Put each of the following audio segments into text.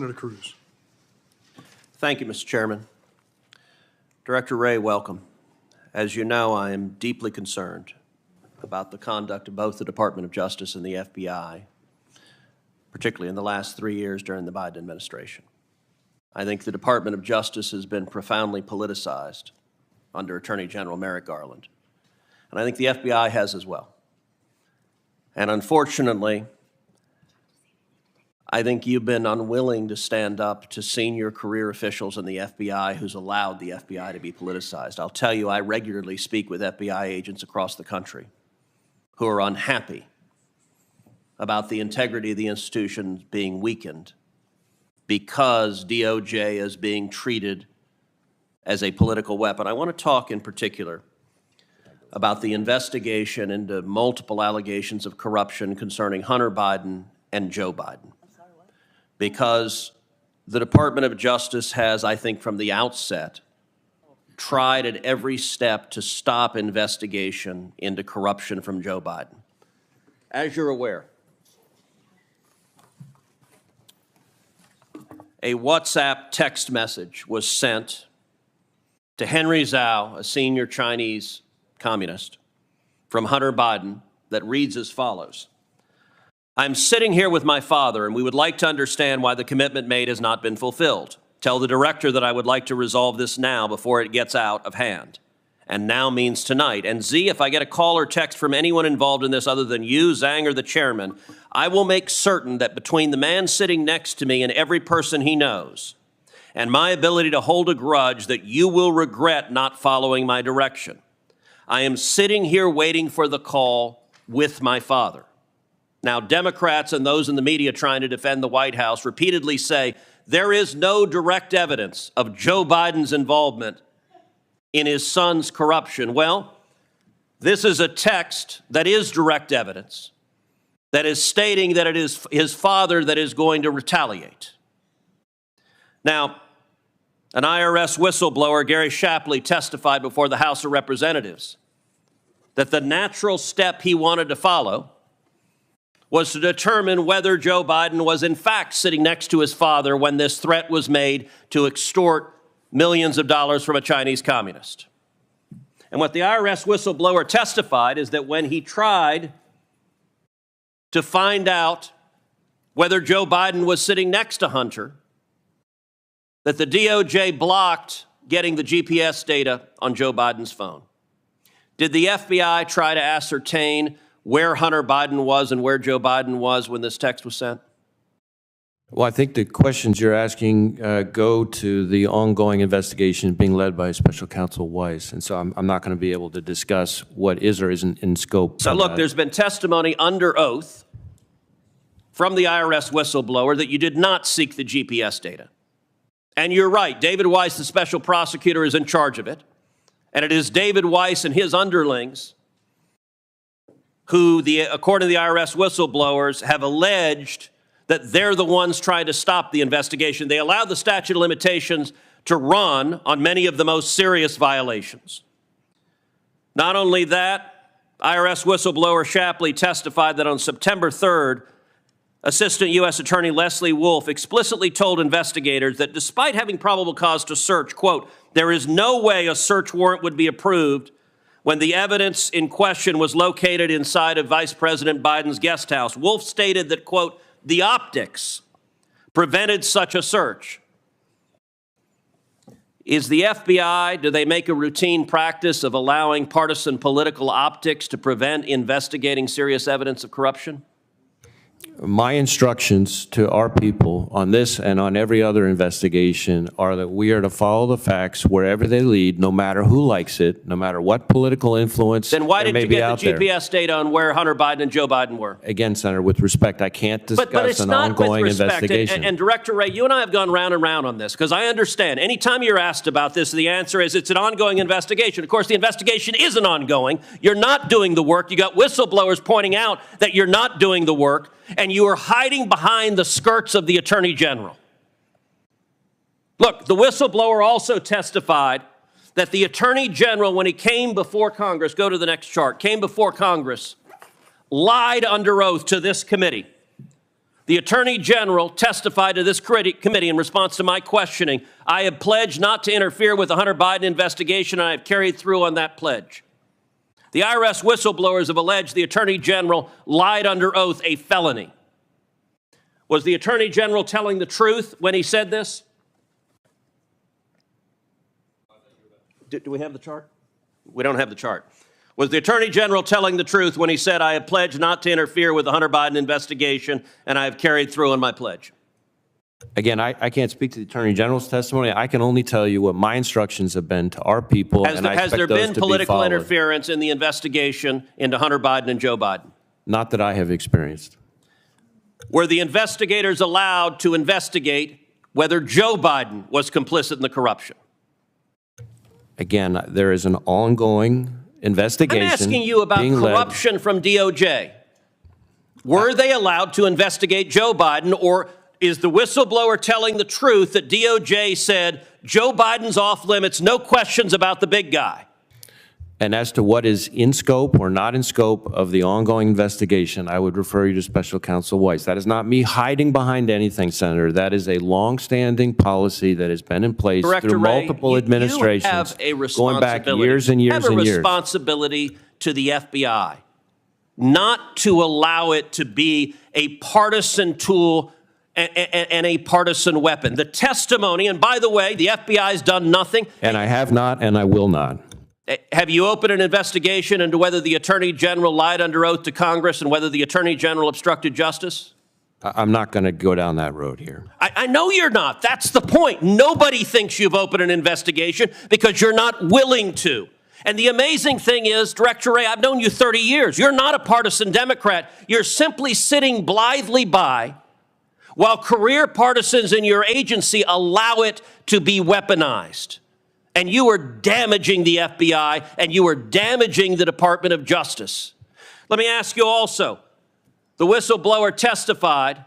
Senator Cruz. Thank you, Mr. Chairman. Director Wray, welcome. As you know, I am deeply concerned about the conduct of both the Department of Justice and the FBI, particularly in the last 3 years during the Biden administration. I think the Department of Justice has been profoundly politicized under Attorney General Merrick Garland, and I think the FBI has as well. And unfortunately, I think you've been unwilling to stand up to senior career officials in the FBI who's allowed the FBI to be politicized. I'll tell you, I regularly speak with FBI agents across the country who are unhappy about the integrity of the institution being weakened because DOJ is being treated as a political weapon. I want to talk in particular about the investigation into multiple allegations of corruption concerning Hunter Biden and Joe Biden. Because the Department of Justice has, I think, from the outset, tried at every step to stop investigation into corruption from Joe Biden. As you're aware, a WhatsApp text message was sent to Henry Zhao, a senior Chinese communist, from Hunter Biden that reads as follows: I'm sitting here with my father, and we would like to understand why the commitment made has not been fulfilled. Tell the director that I would like to resolve this now before it gets out of hand. And now means tonight. And Z, if I get a call or text from anyone involved in this other than you, Zhang, or the chairman, I will make certain that between the man sitting next to me and every person he knows, and my ability to hold a grudge, that you will regret not following my direction. I am sitting here waiting for the call with my father. Now, Democrats and those in the media trying to defend the White House repeatedly say there is no direct evidence of Joe Biden's involvement in his son's corruption. Well, this is a text that is direct evidence that is stating that it is his father that is going to retaliate. Now, an IRS whistleblower, Gary Shapley, testified before the House of Representatives that the natural step he wanted to follow was to determine whether Joe Biden was in fact sitting next to his father when this threat was made to extort millions of dollars from a Chinese communist. And what the IRS whistleblower testified is that when he tried to find out whether Joe Biden was sitting next to Hunter, that the DOJ blocked getting the GPS data on Joe Biden's phone. Did the FBI try to ascertain where Hunter Biden was and where Joe Biden was when this text was sent? Well, I think the questions you're asking go to the ongoing investigation being led by Special Counsel Weiss, and so I'm not going to be able to discuss what is or isn't in scope. So look, there's been testimony under oath from the IRS whistleblower that you did not seek the GPS data. And you're right, David Weiss, the special prosecutor, is in charge of it. And it is David Weiss and his underlings who, according to the IRS whistleblowers, have alleged that they're the ones trying to stop the investigation. They allowed the statute of limitations to run on many of the most serious violations. Not only that, IRS whistleblower Shapley testified that on September 3rd, Assistant U.S. Attorney Leslie Wolf explicitly told investigators that despite having probable cause to search, quote, there is no way a search warrant would be approved when the evidence in question was located inside of Vice President Biden's guest house. Wolf stated that, quote, the optics prevented such a search. Is the FBI, do they make a routine practice of allowing partisan political optics to prevent investigating serious evidence of corruption? My instructions to our people on this and on every other investigation are that we are to follow the facts wherever they lead, no matter who likes it, no matter what political influence then why there did may you be get out the there. GPS data on where Hunter Biden and Joe Biden were? Again, Senator, with respect, I can't discuss an ongoing investigation. And Director Wray, you and I have gone round and round on this because I understand anytime you're asked about this, the answer is it's an ongoing investigation. Of course, the investigation isn't ongoing. You're not doing the work. You got whistleblowers pointing out that you're not doing the work, and you are hiding behind the skirts of the Attorney General. Look, the whistleblower also testified that the Attorney General, when he came before Congress, go to the next chart, came before Congress, lied under oath to this committee The Attorney General testified to this committee in response to my questioning. I have pledged not to interfere with the Hunter Biden investigation, and I have carried through on that pledge. The IRS whistleblowers have alleged the Attorney General lied under oath, a felony. Was the Attorney General telling the truth when he said this? Do we have the chart? We don't have the chart. Was the Attorney General telling the truth when he said, I have pledged not to interfere with the Hunter Biden investigation, and I have carried through on my pledge? Again, I can't speak to the Attorney General's testimony. I can only tell you what my instructions have been to our people, and I expect those to be followed. Has there been political interference in the investigation into Hunter Biden and Joe Biden? Not that I have experienced. Were the investigators allowed to investigate whether Joe Biden was complicit in the corruption? Again, there is an ongoing investigation. I'm asking you about corruption from DOJ. Were they allowed to investigate Joe Biden, or is the whistleblower telling the truth that DOJ said Joe Biden's off limits, no questions about the big guy? And as to what is in scope or not in scope of the ongoing investigation, I would refer you to Special Counsel Weiss. That is not me hiding behind anything, Senator. That is a longstanding policy that has been in place through multiple administrations, you have a responsibility, going back years and years and years. You have a responsibility to the FBI, not to allow it to be a partisan tool and a partisan weapon. The testimony, and by the way, the FBI has done nothing. And I have not, and I will not. Have you opened an investigation into whether the Attorney General lied under oath to Congress and whether the Attorney General obstructed justice? I'm not going to go down that road here. I know you're not. That's the point. Nobody thinks you've opened an investigation because you're not willing to. And the amazing thing is, Director Wray, I've known you 30 years. You're not a partisan Democrat. You're simply sitting blithely by while career partisans in your agency allow it to be weaponized. And you are damaging the FBI, and you are damaging the Department of Justice. Let me ask you also, the whistleblower testified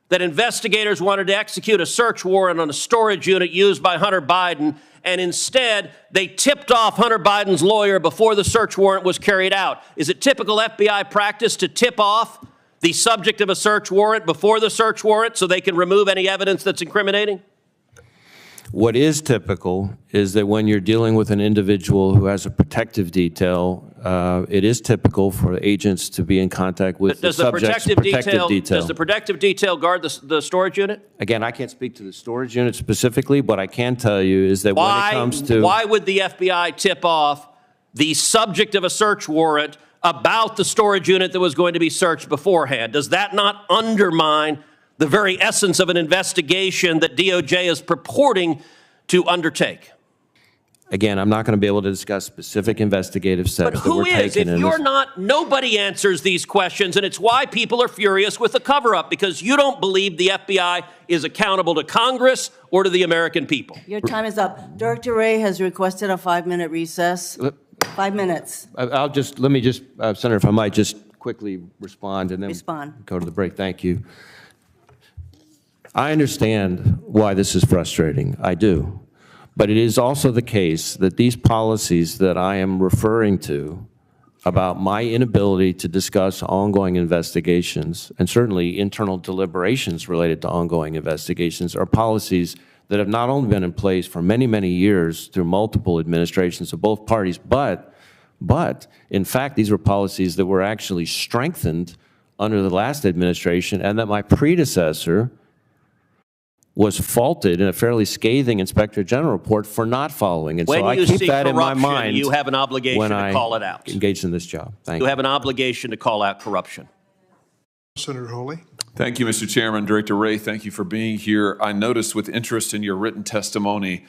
that investigators wanted to execute a search warrant on a storage unit used by Hunter Biden, and instead they tipped off Hunter Biden's lawyer before the search warrant was carried out. Is it typical FBI practice to tip off the subject of a search warrant before the search warrant so they can remove any evidence that's incriminating? What is typical is that when you're dealing with an individual who has a protective detail, it is typical for agents to be in contact with the subject's protective detail. Does the protective detail guard the storage unit? Again, I can't speak to the storage unit specifically. What I can tell you is that when it comes to... Why would the FBI tip off the subject of a search warrant about the storage unit that was going to be searched beforehand? Does that not undermine the very essence of an investigation that DOJ is purporting to undertake? Again, I'm not going to be able to discuss specific investigative steps that we're taking. But who is? If you're not, nobody answers these questions, and it's why people are furious with the cover-up, because you don't believe the FBI is accountable to Congress or to the American people. Your time is up. Director Wray has requested a 5-minute recess. 5 minutes. Let me just, Senator, if I might just quickly respond and then go to the break. Thank you. I understand why this is frustrating. I do. But it is also the case that these policies that I am referring to about my inability to discuss ongoing investigations, and certainly internal deliberations related to ongoing investigations, are policies that have not only been in place for many, many years through multiple administrations of both parties, but in fact, these were policies that were actually strengthened under the last administration, and that my predecessor was faulted in a fairly scathing Inspector General report for not following. And so I keep that in my mind. You have an obligation to call it out. Engaged in this job. Thank you. You have an obligation to call out corruption. Senator Hawley. Thank you, Mr. Chairman. Director Wray, thank you for being here. I noticed with interest in your written testimony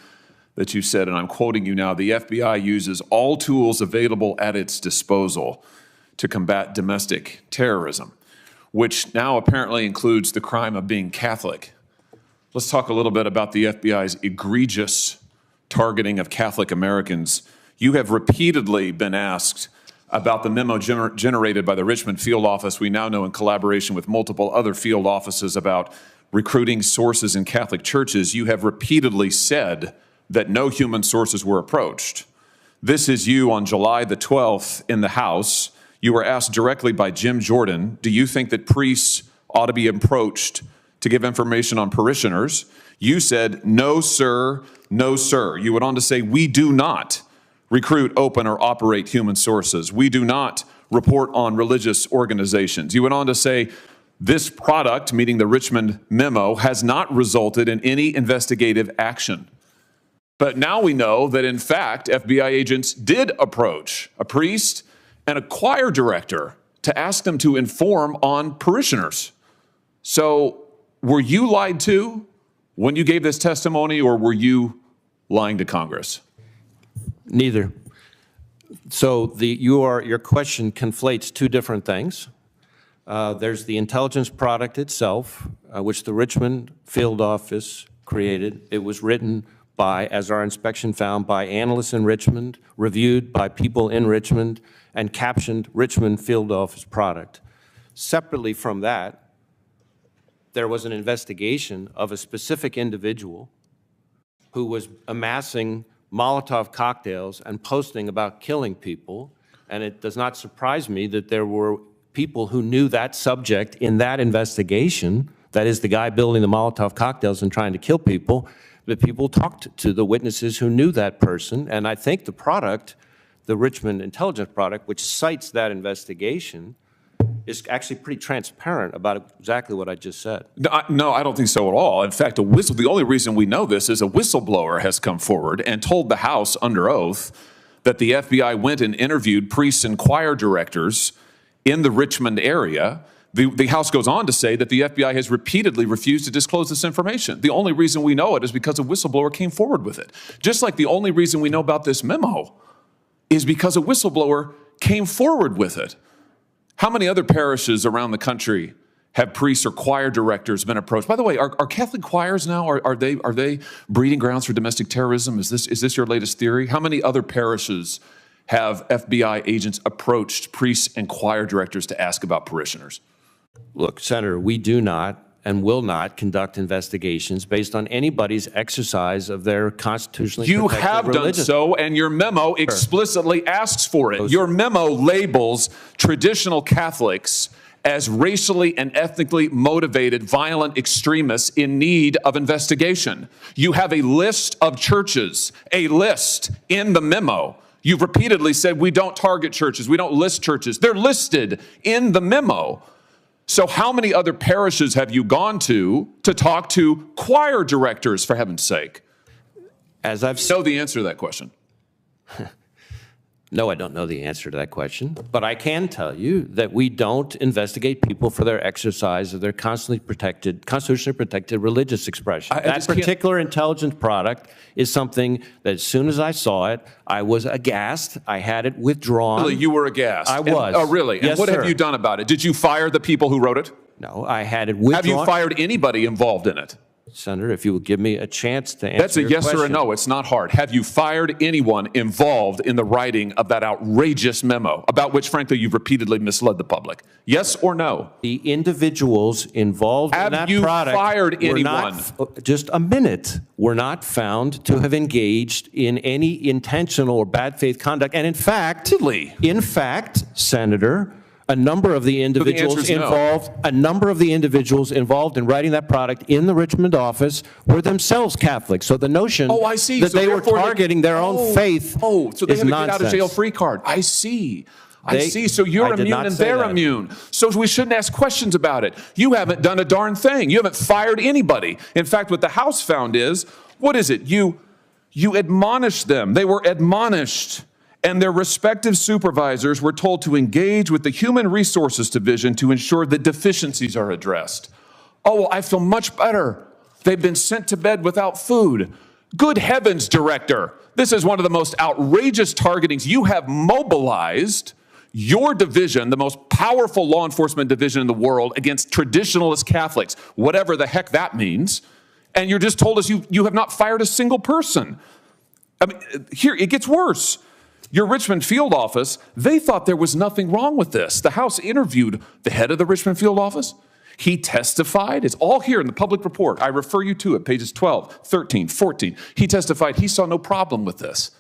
that you said, and I'm quoting you now, the FBI uses all tools available at its disposal to combat domestic terrorism, which now apparently includes the crime of being Catholic. Let's talk a little bit about the FBI's egregious targeting of Catholic Americans. You have repeatedly been asked about the memo generated by the Richmond field office, we now know in collaboration with multiple other field offices, about recruiting sources in Catholic churches. You have repeatedly said that no human sources were approached. This is you on July the 12th in the House. You were asked directly by Jim Jordan, do you think that priests ought to be approached to give information on parishioners. You said, no, sir, no, sir. You went on to say, we do not recruit, open, or operate human sources. We do not report on religious organizations. You went on to say, this product, meaning the Richmond memo, has not resulted in any investigative action. But now we know that, in fact, FBI agents did approach a priest and a choir director to ask them to inform on parishioners. So were you lied to when you gave this testimony, or were you lying to Congress? Neither. So your question conflates two different things. There's the intelligence product itself, which the Richmond field office created. It was written by, as our inspection found, by analysts in Richmond, reviewed by people in Richmond, and captioned Richmond field office product. Separately from that, there was an investigation of a specific individual who was amassing Molotov cocktails and posting about killing people, and it does not surprise me that there were people who knew that subject in that investigation, that is the guy building the Molotov cocktails and trying to kill people, that people talked to the witnesses who knew that person, and I think the product, the Richmond intelligence product, which cites that investigation, is actually pretty transparent about exactly what I just said. No, I don't think so at all. In fact, the only reason we know this is a whistleblower has come forward and told the House under oath that the FBI went and interviewed priests and choir directors in the Richmond area. The House goes on to say that the FBI has repeatedly refused to disclose this information. The only reason we know it is because a whistleblower came forward with it. Just like the only reason we know about this memo is because a whistleblower came forward with it. How many other parishes around the country have priests or choir directors been approached? By the way, are Catholic choirs now, are they breeding grounds for domestic terrorism? Is this your latest theory? How many other parishes have FBI agents approached priests and choir directors to ask about parishioners? Look, Senator, we do not and will not conduct investigations based on anybody's exercise of their constitutionally You protected have done religion. so, and your memo explicitly asks for it. Your memo labels traditional Catholics as racially and ethnically motivated violent extremists in need of investigation. You have a list of churches, a list in the memo. You've repeatedly said we don't target churches, we don't list churches. They're listed in the memo. So how many other parishes have you gone to talk to choir directors, for heaven's sake? As I've Know the answer to that question. No, I don't know the answer to that question, but I can tell you that we don't investigate people for their exercise of their constitutionally protected religious expression. That particular intelligence product is something that as soon as I saw it, I was aghast. I had it withdrawn. Really, you were aghast? I was. Oh, really? Yes, and what sir. have you done about it? Did you fire the people who wrote it? No, I had it withdrawn. Have you fired anybody involved in it? Senator, if you will give me a chance to answer That's a your yes question. or a no. It's not hard. Have you fired anyone involved in the writing of that outrageous memo, about which, frankly, you've repeatedly misled the public? Yes or no? The individuals involved in that Have you product fired were anyone? not, just a minute, were not found to have engaged in any intentional or bad faith conduct. And in fact, Senator, a number of the individuals involved in writing that product in the Richmond office were themselves Catholic. So the notion Oh, I see. that So they were therefore targeting their own faith so they is have a nonsense. get out of jail free card. I see. I They- see. So you're I did immune not and say they're that. immune. So we shouldn't ask questions about it. You haven't done a darn thing. You haven't fired anybody. In fact, what the House found is, what is it? You admonished them. They were admonished. And their respective supervisors were told to engage with the Human Resources Division to ensure that deficiencies are addressed. Oh, well, I feel much better. They've been sent to bed without food. Good heavens, Director. This is one of the most outrageous targetings. You have mobilized your division, the most powerful law enforcement division in the world, against traditionalist Catholics, whatever the heck that means. And you just told us you have not fired a single person. I mean, here, it gets worse. Your Richmond field office, they thought there was nothing wrong with this. The House interviewed the head of the Richmond field office. He testified. It's all here in the public report. I refer you to it, pages 12, 13, 14. He testified he saw no problem with this.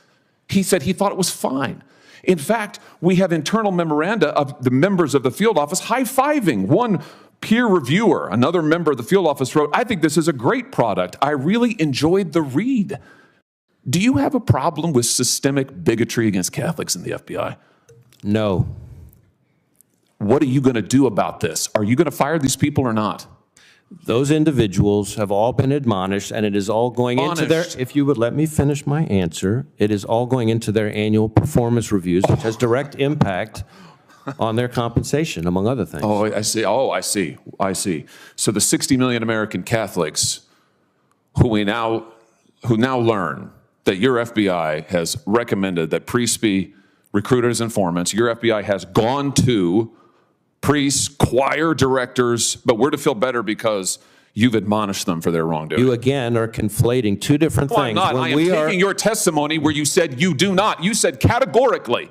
He said he thought it was fine. In fact, we have internal memoranda of the members of the field office high-fiving one Peer reviewer, another member of the field office, wrote, I think this is a great product. I really enjoyed the read. Do you have a problem with systemic bigotry against Catholics in the FBI? No. What are you going to do about this? Are you going to fire these people or not? Those individuals have all been admonished, and it is all going into their, Admonished. if you would let me finish my answer, it is all going into their annual performance reviews, which has direct impact on their compensation, among other things. Oh, I see. Oh, I see. I see. So the 60 million American Catholics who now learn that your FBI has recommended that priests be recruiters, informants, your FBI has gone to priests, choir directors, but we're to feel better because you've admonished them for their wrongdoing. You again are conflating two different No, I'm things. not. When I am we are- taking your testimony where you said you do not. You said categorically,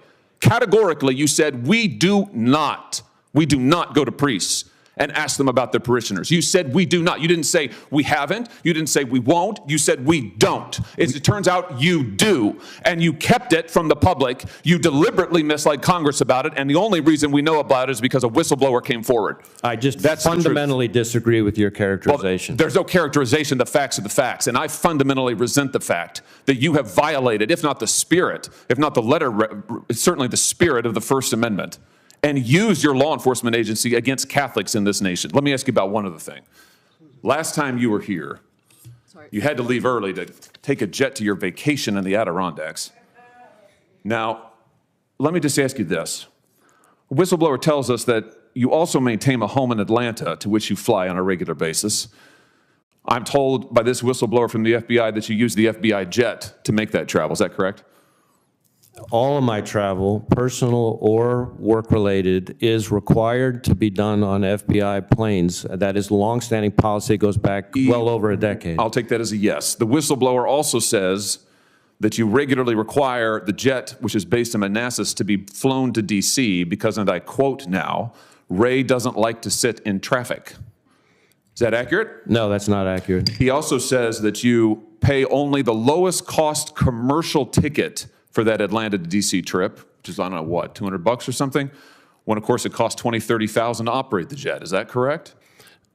you said we do not go to priests and ask them about their parishioners. You said we do not. You didn't say we haven't. You didn't say we won't. You said we don't. It turns out you do, and you kept it from the public. You deliberately misled Congress about it, and the only reason we know about it is because a whistleblower came forward. I just That's the truth. fundamentally disagree with your characterization. There's no characterization. The facts are the facts, and I fundamentally resent the fact that you have violated, if not the spirit, if not the letter, certainly the spirit of the First Amendment, and used your law enforcement agency against Catholics in this nation. Let me ask you about one other thing. Last time you were here, you had to leave early to take a jet to your vacation in the Adirondacks. Now, let me just ask you this. A whistleblower tells us that you also maintain a home in Atlanta to which you fly on a regular basis. I'm told by this whistleblower from the FBI that you use the FBI jet to make that travel. Is that correct? All of my travel, personal or work-related, is required to be done on FBI planes. That is longstanding policy. It goes back well over a decade. I'll take that as a yes. The whistleblower also says that you regularly require the jet, which is based in Manassas, to be flown to D.C. because, and I quote now, Wray doesn't like to sit in traffic. Is that accurate? No, that's not accurate. He also says that you pay only the lowest cost commercial ticket for that Atlanta to D.C. trip, which is, I don't know, what, $200 or something, when, of course, it costs $20,000, $30,000 to operate the jet. Is that correct?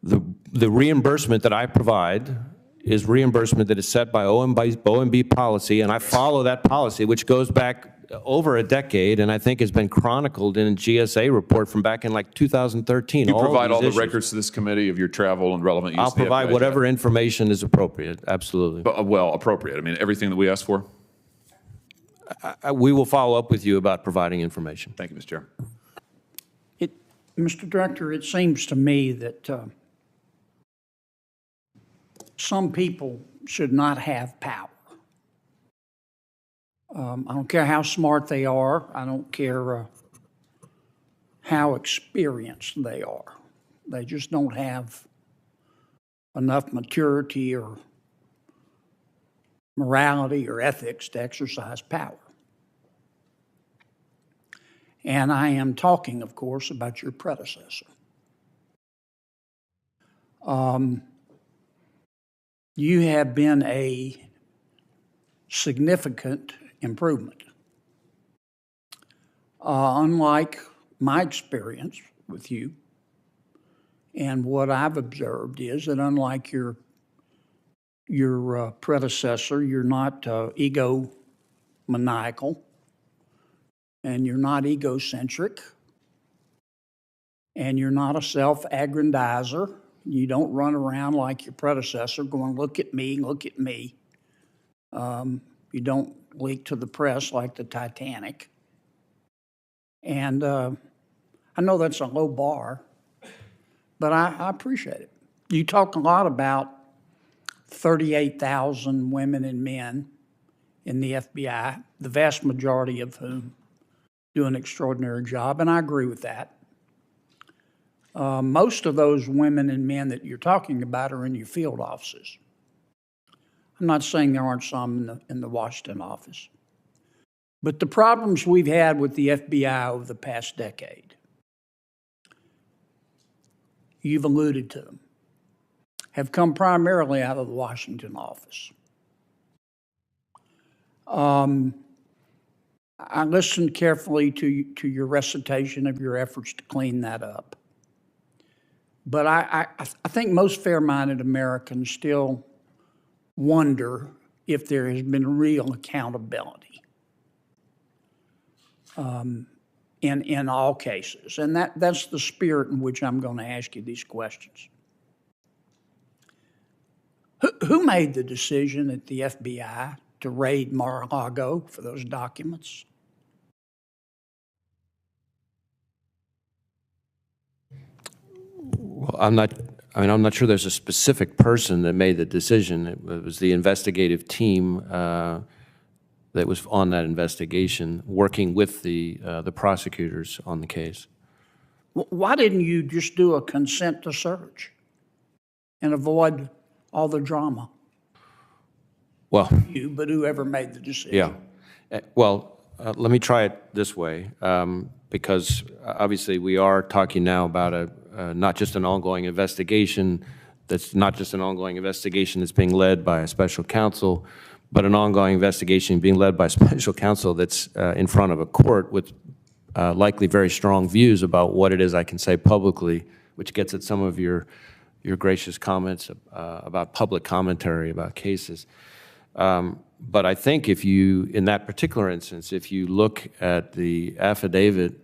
The reimbursement that I provide is reimbursement that is set by OMB policy, and I follow that policy, which goes back over a decade, and I think has been chronicled in a GSA report from back in like 2013. You provide all the issues. records to this committee of your travel and relevant use I'll of the provide FBI whatever jet. information is appropriate, absolutely. Well, appropriate. I mean, everything that we asked for. We will follow up with you about providing information. Thank you, Mr. Chair. Mr. Director, it seems to me that some people should not have power. I don't care how smart they are. I don't care how experienced they are. They just don't have enough maturity or morality or ethics to exercise power. And I am talking, of course, about your predecessor. You have been a significant improvement. Unlike my experience with you, and what I've observed is that unlike your predecessor, you're not egomaniacal, and you're not egocentric, and you're not a self-aggrandizer. You don't run around like your predecessor going, look at me, look at me. You don't leak to the press like the Titanic. And I know that's a low bar, but I appreciate it. You talk a lot about 38,000 women and men in the FBI, the vast majority of whom do an extraordinary job, and I agree with that. Most of those women and men that you're talking about are in your field offices. I'm not saying there aren't some in the Washington office. But the problems we've had with the FBI over the past decade, you've alluded to them, have come primarily out of the Washington office. I listened carefully to your recitation of your efforts to clean that up. But I think most fair-minded Americans still wonder if there has been real accountability in all cases. And that's the spirit in which I'm going to ask you these questions. Who made the decision at the FBI to raid Mar-a-Lago for those documents? Well, I'm not sure there's a specific person that made the decision. It was the investigative team that was on that investigation, working with the prosecutors on the case. Why didn't you just do a consent to search and avoid all the drama? Well, You, but whoever made the decision. yeah. Well, let me try it this way, because obviously we are talking now about not just an ongoing investigation that's being led by a special counsel, but an ongoing investigation being led by a special counsel that's in front of a court with likely very strong views about what it is I can say publicly, which gets at some of your gracious comments about public commentary about cases. But I think in that particular instance, if you look at the affidavit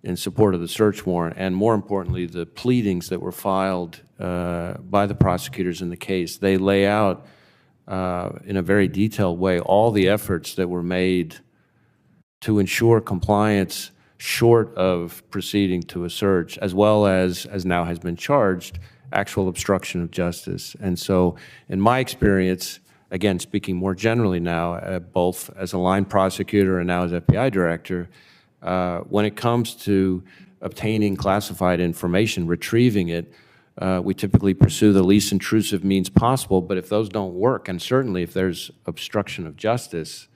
in support of the search warrant, and more importantly, the pleadings that were filed by the prosecutors in the case, they lay out in a very detailed way all the efforts that were made to ensure compliance short of proceeding to a search, as well as now has been charged, actual obstruction of justice. And so in my experience, again, speaking more generally now, both as a line prosecutor and now as FBI director, when it comes to obtaining classified information, retrieving it, we typically pursue the least intrusive means possible, but if those don't work, and certainly if there's obstruction of justice,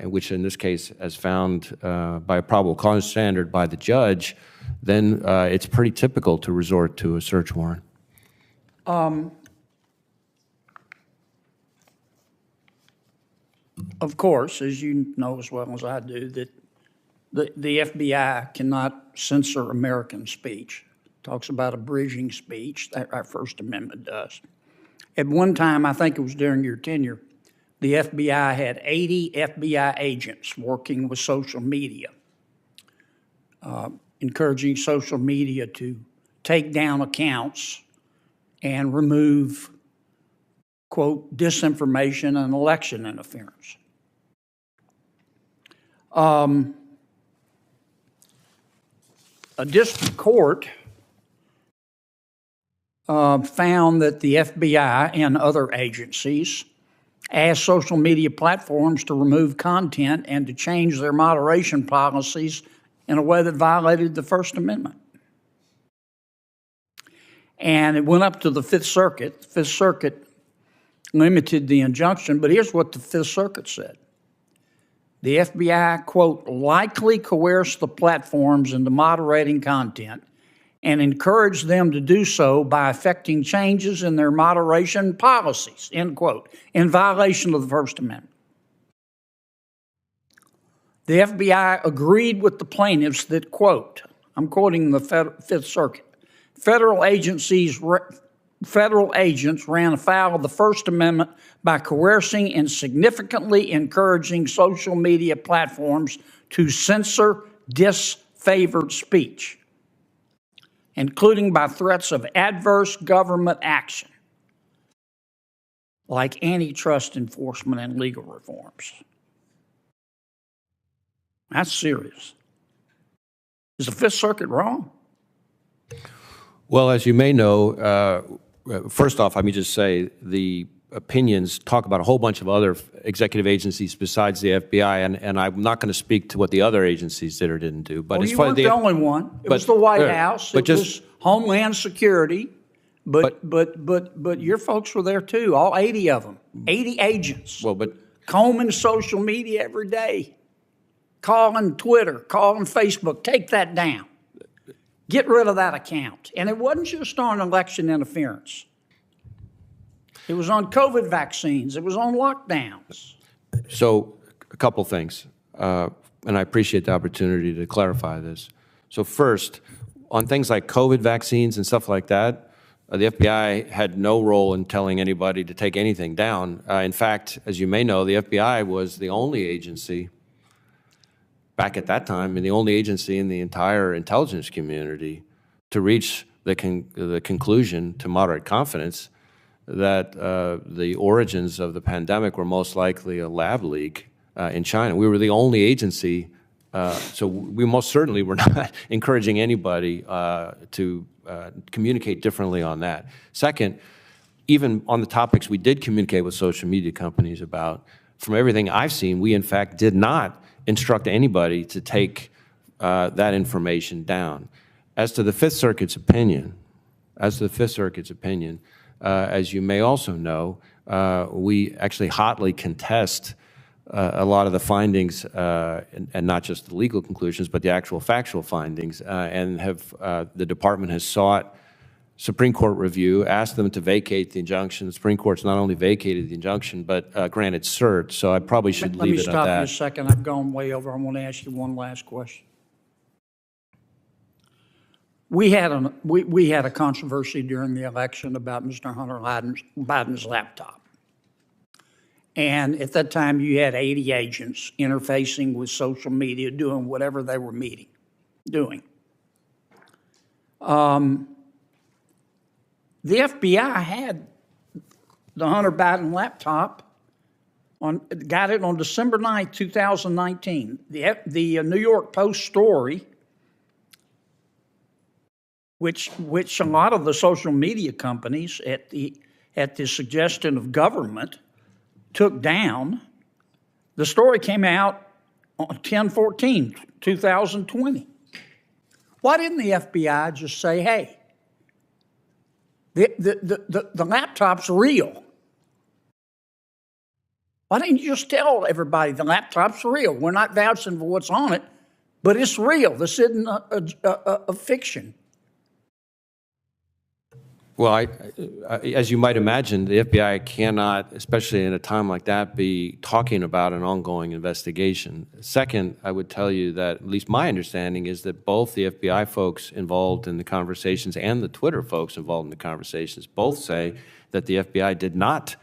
which in this case as found by a probable cause standard by the judge, then it's pretty typical to resort to a search warrant. Of course, as you know as well as I do, that the FBI cannot censor American speech. It talks about abridging speech, that our First Amendment does. At one time, I think it was during your tenure, the FBI had 80 FBI agents working with social media, encouraging social media to take down accounts and remove, quote, disinformation and election interference. A district court found that the FBI and other agencies asked social media platforms to remove content and to change their moderation policies in a way that violated the First Amendment. And it went up to the Fifth Circuit. The Fifth Circuit limited the injunction, but here's what the Fifth Circuit said. The FBI, quote, likely coerced the platforms into moderating content and encouraged them to do so by effecting changes in their moderation policies, end quote, in violation of the First Amendment. The FBI agreed with the plaintiffs that, quote, I'm quoting the Fifth Circuit, federal agents ran afoul of the First Amendment by coercing and significantly encouraging social media platforms to censor disfavored speech, including by threats of adverse government action, like antitrust enforcement and legal reforms. That's serious. Is the Fifth Circuit wrong? Well, as you may know, first off, let me just say the opinions talk about a whole bunch of other executive agencies besides the FBI, and I'm not going to speak to what the other agencies did or didn't do. But well, you weren't the only one. It was the White House. It was Homeland Security. But your folks were there too, all 80 of them, 80 agents. Well, but combing social media every day, calling Twitter, calling Facebook, take that down. Get rid of that account. And it wasn't just on election interference. It was on COVID vaccines. It was on lockdowns. So a couple things, and I appreciate the opportunity to clarify this. So first, on things like COVID vaccines and stuff like that, the FBI had no role in telling anybody to take anything down. In fact, as you may know, the FBI was the only agency back at that time, and the only agency in the entire intelligence community to reach the conclusion to moderate confidence that the origins of the pandemic were most likely a lab leak in China. We were the only agency, so we most certainly were not encouraging anybody to communicate differently on that. Second, even on the topics we did communicate with social media companies about, from everything I've seen, we in fact did not instruct anybody to take that information down. As to the Fifth Circuit's opinion, as you may also know, we actually hotly contest a lot of the findings, and not just the legal conclusions, but the actual factual findings, and the department has sought Supreme Court review, asked them to vacate the injunction. The Supreme Court's not only vacated the injunction, but granted cert, so I probably should leave it at that. Let me stop you a second. I've gone way over. I want to ask you one last question. We had a controversy during the election about Mr. Hunter Biden's laptop. And at that time, you had 80 agents interfacing with social media, doing whatever they were doing. The FBI had the Hunter Biden laptop, got it on December 9th, 2019. The New York Post story, which a lot of the social media companies at the suggestion of government took down, the story came out on 10/14/2020. Why didn't the FBI just say, hey, the laptop's real? Why didn't you just tell everybody the laptop's real? We're not vouching for what's on it, but it's real. This isn't a fiction. Well, as you might imagine, the FBI cannot, especially in a time like that, be talking about an ongoing investigation. Second, I would tell you that at least my understanding is that both the FBI folks involved in the conversations and the Twitter folks involved in the conversations both say that the FBI did not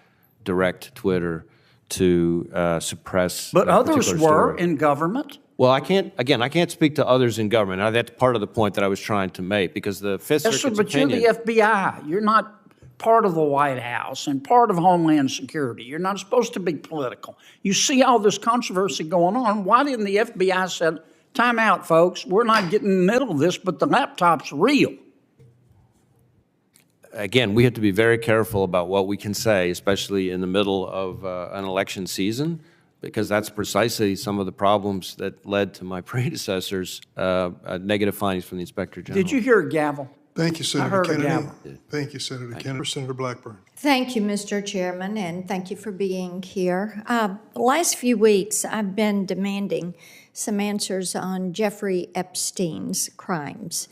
direct Twitter to suppress. But others were in government. Well, I can't speak to others in government. That's part of the point that I was trying to make, because the Fifth Circuit's opinion. But you're the FBI. You're not part of the White House and part of Homeland Security. You're not supposed to be political. You see all this controversy going on. Why didn't the FBI say, time out, folks, we're not getting in the middle of this, but the laptop's real? Again, we have to be very careful about what we can say, especially in the middle of an election season, because that's precisely some of the problems that led to my predecessors' negative findings from the Inspector General. Did you hear a gavel? Thank you, Senator heard a Kennedy. gavel. Thank you, Senator Kennedy. Senator Blackburn. Thank you, Mr. Chairman, and thank you for being here. The last few weeks, I've been demanding some answers on Jeffrey Epstein's crimes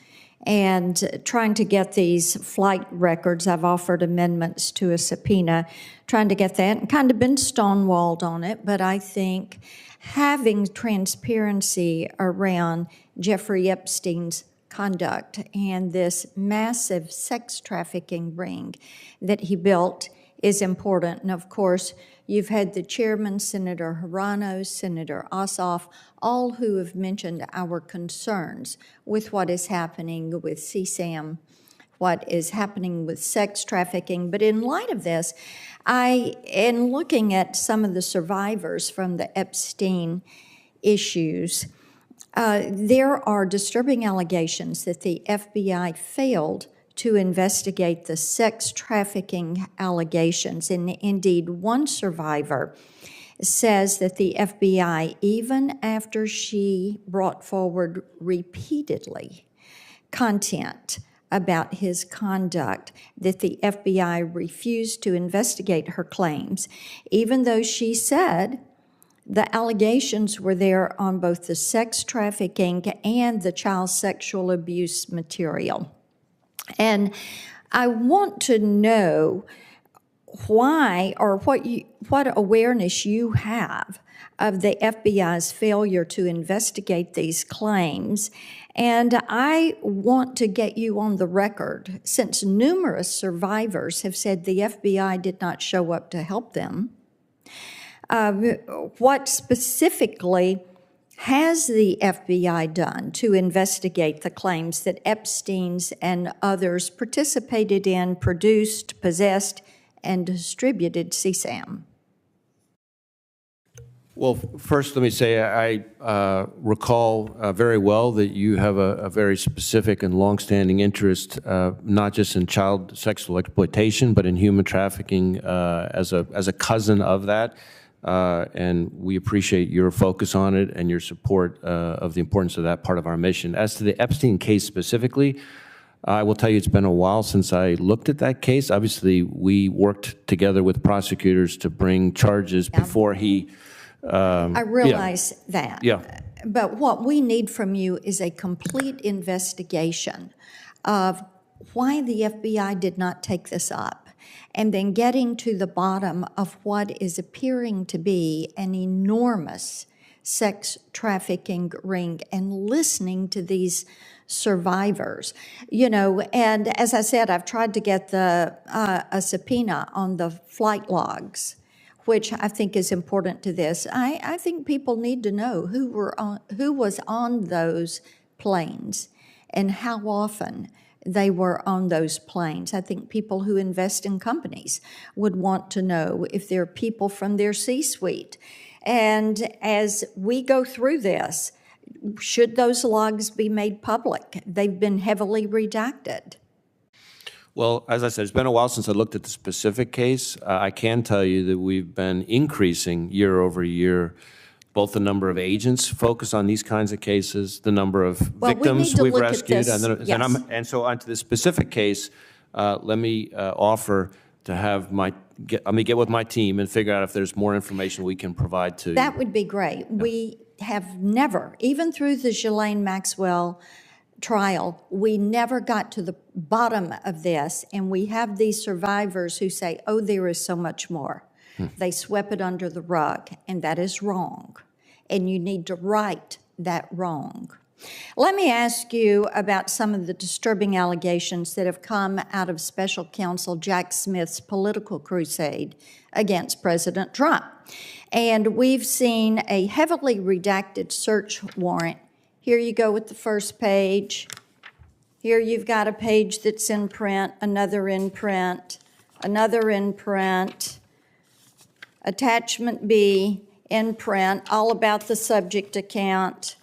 and trying to get these flight records. I've offered amendments to a subpoena, trying to get that, and kind of been stonewalled on it, but I think having transparency around Jeffrey Epstein's conduct and this massive sex trafficking ring that he built is important. And of course, you've had the chairman, Senator Hirano, Senator Ossoff, all who have mentioned our concerns with what is happening with CSAM, what is happening with sex trafficking. But in light of this, in looking at some of the survivors from the Epstein issues, there are disturbing allegations that the FBI failed to investigate the sex trafficking allegations. And indeed, one survivor says that the FBI, even after she brought forward repeatedly content about his conduct, that the FBI refused to investigate her claims, even though she said the allegations were there on both the sex trafficking and the child sexual abuse material. And I want to know why, or what awareness you have of the FBI's failure to investigate these claims, And I want to get you on the record, since numerous survivors have said the FBI did not show up to help them. What specifically has the FBI done to investigate the claims that Epstein's and others participated in, produced, possessed, and distributed CSAM? Well, first, let me say I recall very well that you have a very specific and longstanding interest, not just in child sexual exploitation, but in human trafficking as a cousin of that. And we appreciate your focus on it and your support of the importance of that part of our mission. As to the Epstein case specifically, I will tell you it's been a while since I looked at that case. Obviously, we worked together with prosecutors to bring charges before he... I realize that. Yeah. But what we need from you is a complete investigation of why the FBI did not take this up, and then getting to the bottom of what is appearing to be an enormous sex trafficking ring and listening to these survivors. You know, and as I said, I've tried to get a subpoena on the flight logs, which I think is important to this. I think people need to know who was on those planes and how often they were on those planes. I think people who invest in companies would want to know if there are people from their C-suite. And as we go through this, should those logs be made public? They've been heavily redacted. Well, as I said, it's been a while since I looked at the specific case. I can tell you that we've been increasing year over year, both the number of agents focused on these kinds of cases, the number of victims we've rescued. And so onto the specific case, let me offer to have let me get with my team and figure out if there's more information we can provide to you. That would be great. Yeah. We have never, even through the Ghislaine Maxwell trial, we never got to the bottom of this, and we have these survivors who say, oh, there is so much more. They swept it under the rug, and that is wrong, and you need to right that wrong. Let me ask you about some of the disturbing allegations that have come out of Special Counsel Jack Smith's political crusade against President Trump. And we've seen a heavily redacted search warrant. Here you go with the first page. Here you've got a page that's in print, another in print, another in print, attachment B in print, all about the subject account.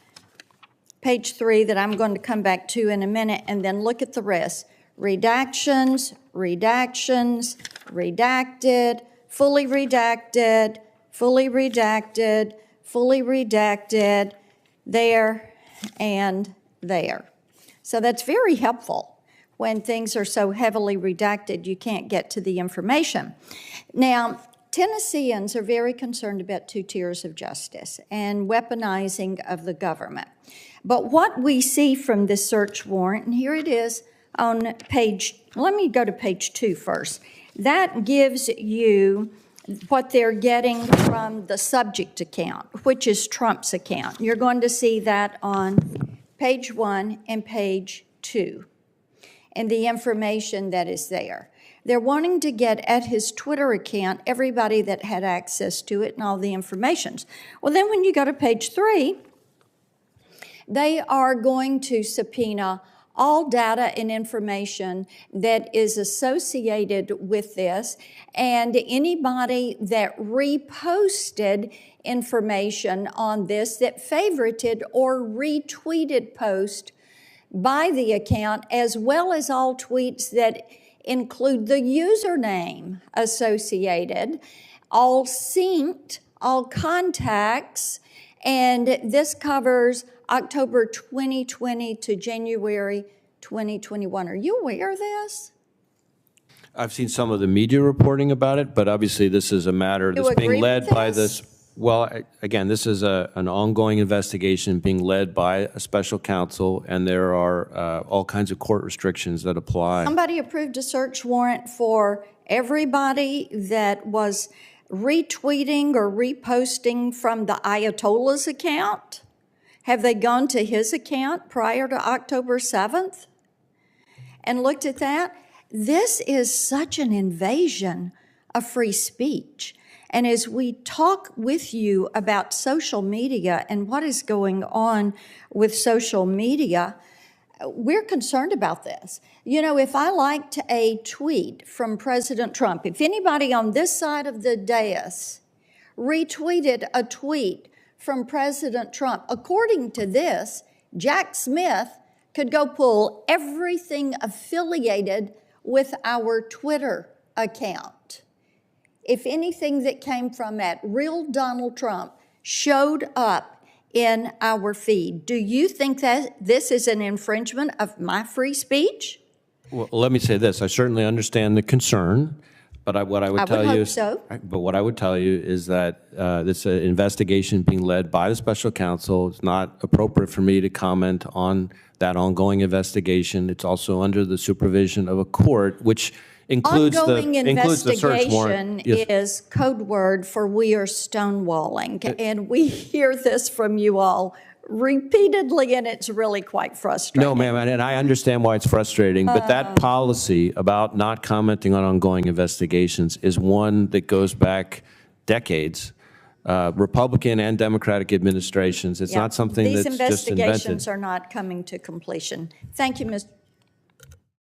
Page 3 that I'm going to come back to in a minute, and then look at the rest. Redactions, redactions, redacted, fully redacted, fully redacted, fully redacted, there and there. So that's very helpful. When things are so heavily redacted, you can't get to the information. Now, Tennesseans are very concerned about two tiers of justice and weaponizing of the government. But what we see from this search warrant, and here it is on page, let me go to page 2 first. That gives you what they're getting from the subject account, which is Trump's account. You're going to see that on page 1 and page 2, and the information that is there. They're wanting to get at his Twitter account everybody that had access to it and all the information. Well, then when you go to page 3, they are going to subpoena all data and information that is associated with this, and anybody that reposted information on this that favorited or retweeted post by the account, as well as all tweets that include the username associated, all synced, all contacts, and this covers October 2020 to January 2021. Are you aware of this? I've seen some of the media reporting about it, but obviously this is a matter that's being led by this. Well, again, this is an ongoing investigation being led by a special counsel, and there are all kinds of court restrictions that apply. Somebody approved a search warrant for everybody that was retweeting or reposting from the Ayatollah's account. Have they gone to his account prior to October 7th and looked at that? This is such an invasion of free speech. And as we talk with you about social media and what is going on with social media, we're concerned about this. You know, if I liked a tweet from President Trump, if anybody on this side of the dais retweeted a tweet from President Trump, according to this, Jack Smith could go pull everything affiliated with our Twitter account. If anything that came from that real Donald Trump showed up in our feed, do you think that this is an infringement of my free speech? Well, let me say this. I certainly understand the concern, but what I would tell you hope so. But what I would tell you is that this investigation being led by the special counsel. It's not appropriate for me to comment on that ongoing investigation. It's also under the supervision of a court, which includes Ongoing the search warrant. investigation is code word for we are stonewalling, and we hear this from you all repeatedly, and it's really quite frustrating. No, ma'am, and I understand why it's frustrating, but that policy about not commenting on ongoing investigations is one that goes back decades, Republican and Democratic administrations. It's Yeah. not something These that's just invented. investigations are not coming to completion. Thank you, Mr.